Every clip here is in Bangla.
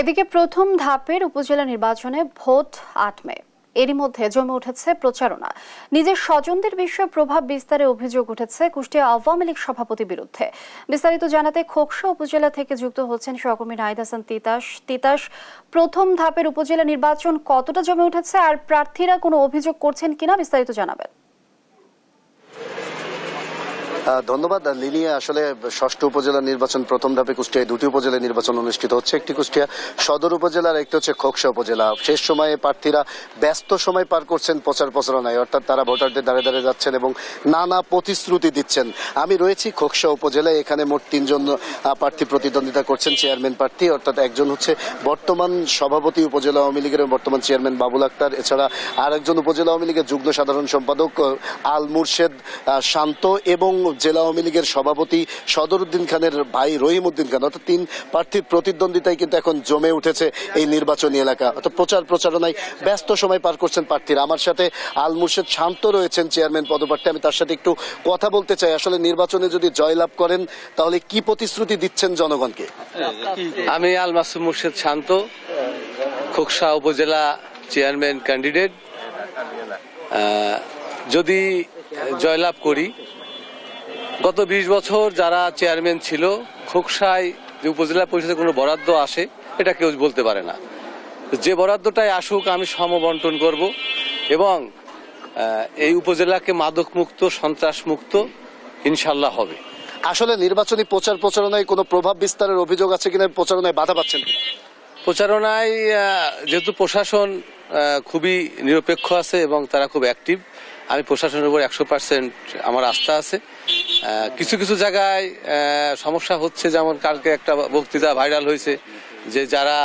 এদিকে প্রথম ধাপের উপজেলা নির্বাচনে ভোট ৮ মে। এরই মধ্যে জমে উঠেছে প্রচারণা। নিজের স্বজনদের বিষয়ে প্রভাব বিস্তারে অভিযোগ উঠেছে কুষ্টিয়া আওয়ামী লীগ সভাপতির বিরুদ্ধে। বিস্তারিত জানাতে খোকসা উপজেলা থেকে যুক্ত হচ্ছেন সহকর্মী নাহিদ হাসান তিতাস। প্রথম ধাপের উপজেলা নির্বাচন কতটা জমে উঠেছে আর প্রার্থীরা কোনো অভিযোগ করছেন কিনা বিস্তারিত জানাবেন। ধন্যবাদ লিনিয়া। আসলে ষষ্ঠ উপজেলা নির্বাচন প্রথম ধাপে কুষ্টিয়ায় দুটি উপজেলা নির্বাচন অনুষ্ঠিত হচ্ছে, একটি কুষ্টিয়া সদর উপজেলার, একটি হচ্ছে খোকসা উপজেলা। শেষ সময়ে প্রার্থীরা ব্যস্ত সময় পার করছেন প্রচারণায়, অর্থাৎ তারা ভোটারদের দ্বারে দ্বারে যাচ্ছেন এবং নানা প্রতিশ্রুতি দিচ্ছেন। আমি রয়েছি খোকসা উপজেলায়, এখানে মোট 3 জন প্রার্থী প্রতিদ্বন্দ্বিতা করছেন, চেয়ারম্যান প্রার্থী, অর্থাৎ একজন হচ্ছে বর্তমান সভাপতি উপজেলা আওয়ামী লীগের বর্তমান চেয়ারম্যান বাবুল আক্তার, এছাড়া আরেকজন উপজেলা আওয়ামী লীগের যুগ্ম সাধারণ সম্পাদক আল মুর্শেদ শান্ত এবং জেলা আওয়ামী লীগের সভাপতি সদরউদ্দিন খানের ভাই রহিম উদ্দিন খান। অর্থাৎ 3 প্রার্থীর প্রতিদ্বন্দ্বিতায় কিন্তু এখন জমে উঠেছে এই নির্বাচনী এলাকা। অর্থাৎ প্রচারণায় ব্যস্ত সময় পার করছেন প্রার্থীরা। আমার সাথে আল মুর্শেদ শান্ত রয়েছেন, চেয়ারম্যান পদপ্রার্থী। আমি তার সাথে একটু কথা বলতে চাই। আসলে নির্বাচনে যদি জয়লাভ করেন তাহলে কি প্রতিশ্রুতি দিচ্ছেন জনগণকে? আমি আল মাসুম মুর্শেদ শান্ত, খোকসা উপজেলা চেয়ারম্যান ক্যান্ডিডেট। যদি জয়লাভ করি, গত 20 বছর যারা চেয়ারম্যান ছিল, খোকসায় যে উপজেলা পরিষদে কোনো বরাদ্দ আসে এটা কেউ বলতে পারে না। যে বরাদ্দটাই আসুক আমি সমবন্টন করব এবং এই উপজেলাকে মাদক মুক্ত, সন্ত্রাস মুক্ত ইনশাল্লাহ হবে। আসলে নির্বাচনী প্রচারণায় কোনো প্রভাব বিস্তারের অভিযোগ আছে কিনা, প্রচারণায় বাধা পাচ্ছেন? প্রচারণায় যেহেতু প্রশাসন খুবই নিরপেক্ষ আছে এবং তারা খুব অ্যাক্টিভ, আমি প্রশাসনের উপর 100% আমার আস্থা আছে। কিছু কিছু জায়গায় সমস্যা হচ্ছে, যেমন কালকে একটা বক্তৃতা ভাইরাল হয়েছে যে যারা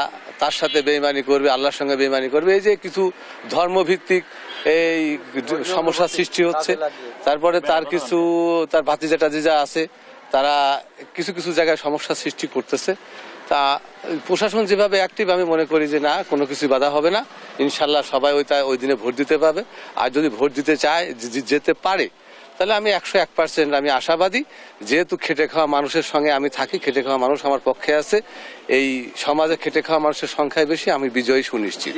তার সাথে বেইমানি করবে, আল্লাহর সঙ্গে বেইমানি করবে, এই যে কিছু ধর্মভিত্তিক এই সমস্যা সৃষ্টি হচ্ছে। তারপরে তার ভাতিজা টাতিজা আছে, তারা কিছু কিছু জায়গায় সমস্যা সৃষ্টি করতেছে। তা প্রশাসন যেভাবে অ্যাক্টিভ, আমি মনে করি যে না, কোনো কিছু বাধা হবে না, ইনশাল্লাহ সবাই ওই দিনে ভোট দিতে পারবে। আর যদি ভোট দিতে চায়, যেতে পারে, তাহলে আমি 101% আমি আশাবাদী। যেহেতু খেটে খাওয়া মানুষের সঙ্গে আমি থাকি, খেটে খাওয়া মানুষ আমার পক্ষে আছে, এই সমাজে খেটে খাওয়া মানুষের সংখ্যায় বেশি, আমি বিজয়ী সুনিশ্চিত।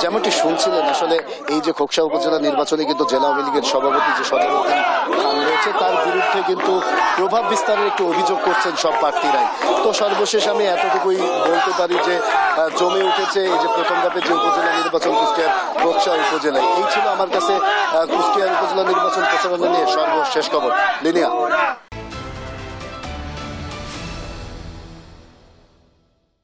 যেমনটি শুনছিলেন, আসলে এই যে খোকসা উপজেলা নির্বাচনে কিন্তু জেলা আওয়ামী লীগের সভাপতি যে সদরউদ্দিন খান রয়েছে, তার বিরুদ্ধে কিন্তু প্রভাব বিস্তারের একটু অভিযোগ করছেন সব প্রার্থীরাই। তো সর্বশেষ আমি এতটুকুই বলতে পারি যে জমে উঠেছে এই যে প্রথম ধাপে যে উপজেলা নির্বাচন কুষ্টিয়ার খোকসা উপজেলায়। এই ছিল আমার কাছে কুষ্টিয়ার উপজেলা নির্বাচন প্রচারণা নিয়ে সর্বশেষ খবর। লিনিয়া।